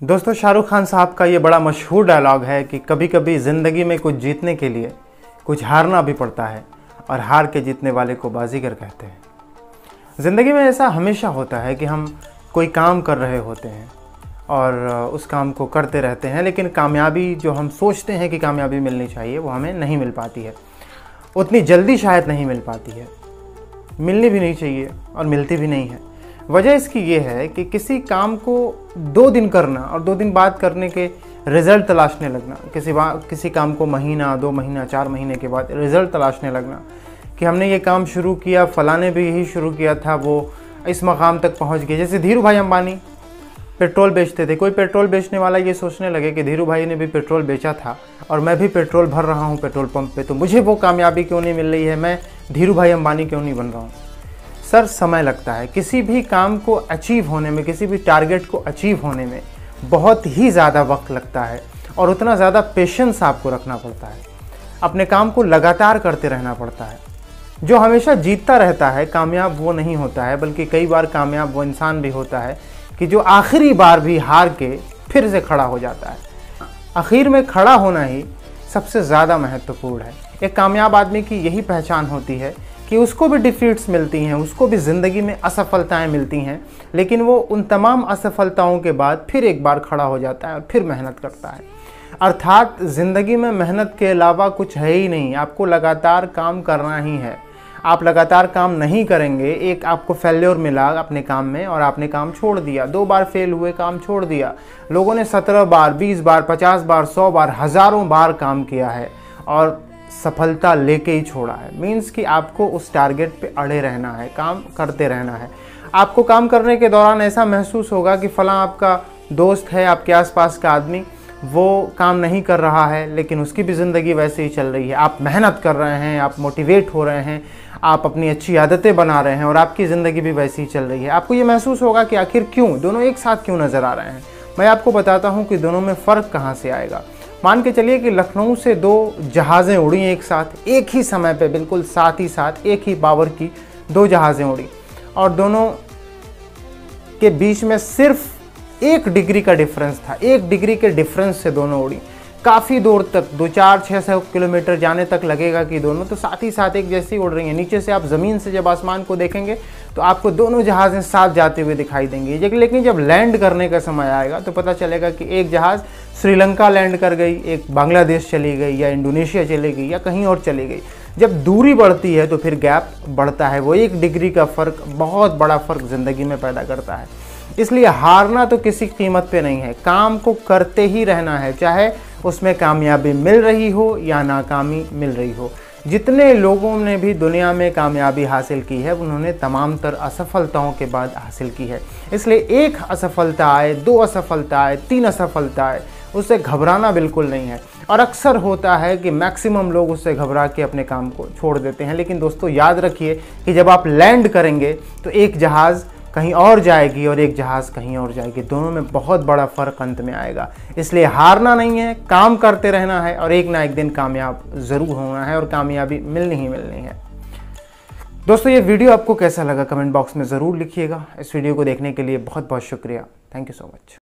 दोस्तों, शाहरुख खान साहब का ये बड़ा मशहूर डायलॉग है कि कभी कभी ज़िंदगी में कुछ जीतने के लिए कुछ हारना भी पड़ता है और हार के जीतने वाले को बाजीगर कहते हैं। ज़िंदगी में ऐसा हमेशा होता है कि हम कोई काम कर रहे होते हैं और उस काम को करते रहते हैं, लेकिन कामयाबी जो हम सोचते हैं कि कामयाबी मिलनी चाहिए वो हमें नहीं मिल पाती है। उतनी जल्दी शायद नहीं मिल पाती है, मिलनी भी नहीं चाहिए और मिलती भी नहीं है। वजह इसकी ये है कि किसी काम को 2 दिन करना और 2 दिन बाद करने के रिज़ल्ट तलाशने लगना, किसी काम को महीना, 2 महीना, 4 महीने के बाद रिज़ल्ट तलाशने लगना कि हमने ये काम शुरू किया, फलाने भी यही शुरू किया था, वो इस मकाम तक पहुंच गए। जैसे धीरू भाई अंबानी पेट्रोल बेचते थे, कोई पेट्रोल बेचने वाला ये सोचने लगे कि धीरू भाई ने भी पेट्रोल बेचा था और मैं भी पेट्रोल भर रहा हूँ पेट्रोल पंप पे, तो मुझे वो कामयाबी क्यों नहीं मिल रही है, मैं धीरू भाई अंबानी क्यों नहीं बन रहा हूँ। सर, समय लगता है किसी भी काम को अचीव होने में, किसी भी टारगेट को अचीव होने में बहुत ही ज़्यादा वक्त लगता है और उतना ज़्यादा पेशेंस आपको रखना पड़ता है। अपने काम को लगातार करते रहना पड़ता है। जो हमेशा जीतता रहता है कामयाब वो नहीं होता है, बल्कि कई बार कामयाब वो इंसान भी होता है कि जो आखिरी बार भी हार के फिर से खड़ा हो जाता है। आखिर में खड़ा होना ही सबसे ज़्यादा महत्वपूर्ण है। एक कामयाब आदमी की यही पहचान होती है कि उसको भी डिफीट्स मिलती हैं, उसको भी ज़िंदगी में असफलताएं मिलती हैं, लेकिन वो उन तमाम असफलताओं के बाद फिर एक बार खड़ा हो जाता है और फिर मेहनत करता है। अर्थात ज़िंदगी में मेहनत के अलावा कुछ है ही नहीं, आपको लगातार काम करना ही है। आप लगातार काम नहीं करेंगे, एक आपको फेल्योर मिला अपने काम में और आपने काम छोड़ दिया, 2 बार फेल हुए, काम छोड़ दिया। लोगों ने 17 बार, 20 बार, 50 बार, 100 बार, हज़ारों बार काम किया है और सफलता लेके ही छोड़ा है। मीन्स कि आपको उस टारगेट पे अड़े रहना है, काम करते रहना है। आपको काम करने के दौरान ऐसा महसूस होगा कि फलां आपका दोस्त है, आपके आसपास का आदमी, वो काम नहीं कर रहा है लेकिन उसकी भी ज़िंदगी वैसे ही चल रही है। आप मेहनत कर रहे हैं, आप मोटिवेट हो रहे हैं, आप अपनी अच्छी आदतें बना रहे हैं और आपकी ज़िंदगी भी वैसी ही चल रही है। आपको ये महसूस होगा कि आखिर क्यों दोनों एक साथ क्यों नज़र आ रहे हैं। मैं आपको बताता हूँ कि दोनों में फ़र्क कहाँ से आएगा। मान के चलिए कि लखनऊ से 2 जहाज़ें उड़ी एक साथ, एक ही समय पे, बिल्कुल साथ ही साथ, एक ही पावर की 2 जहाज़ें उड़ी और दोनों के बीच में सिर्फ 1 डिग्री का डिफरेंस था। 1 डिग्री के डिफरेंस से दोनों उड़ी। काफ़ी दूर तक, 2-4-600 किलोमीटर जाने तक लगेगा कि दोनों तो साथ ही साथ एक जैसी उड़ रही हैं। नीचे से आप ज़मीन से जब आसमान को देखेंगे तो आपको दोनों जहाज़ें साथ जाते हुए दिखाई देंगी, लेकिन जब लैंड करने का समय आएगा तो पता चलेगा कि एक जहाज़ श्रीलंका लैंड कर गई, एक बांग्लादेश चली गई या इंडोनेशिया चली गई या कहीं और चली गई। जब दूरी बढ़ती है तो फिर गैप बढ़ता है। वो 1 डिग्री का फ़र्क बहुत बड़ा फ़र्क ज़िंदगी में पैदा करता है। इसलिए हारना तो किसी कीमत पे नहीं है, काम को करते ही रहना है, चाहे उसमें कामयाबी मिल रही हो या नाकामी मिल रही हो। जितने लोगों ने भी दुनिया में कामयाबी हासिल की है उन्होंने तमाम तर असफलताओं के बाद हासिल की है। इसलिए 1 असफलता आए, 2 असफलता आए, 3 असफलता आए, उससे घबराना बिल्कुल नहीं है। और अक्सर होता है कि मैक्सिमम लोग उससे घबरा के अपने काम को छोड़ देते हैं। लेकिन दोस्तों, याद रखिए कि जब आप लैंड करेंगे तो एक जहाज़ कहीं और जाएगी और एक जहाज़ कहीं और जाएगी। दोनों में बहुत बड़ा फ़र्क अंत में आएगा। इसलिए हारना नहीं है, काम करते रहना है और एक ना एक दिन कामयाब ज़रूर होना है और कामयाबी मिलनी ही मिलनी है। दोस्तों, ये वीडियो आपको कैसा लगा कमेंट बॉक्स में ज़रूर लिखिएगा। इस वीडियो को देखने के लिए बहुत बहुत शुक्रिया। Thank you so much.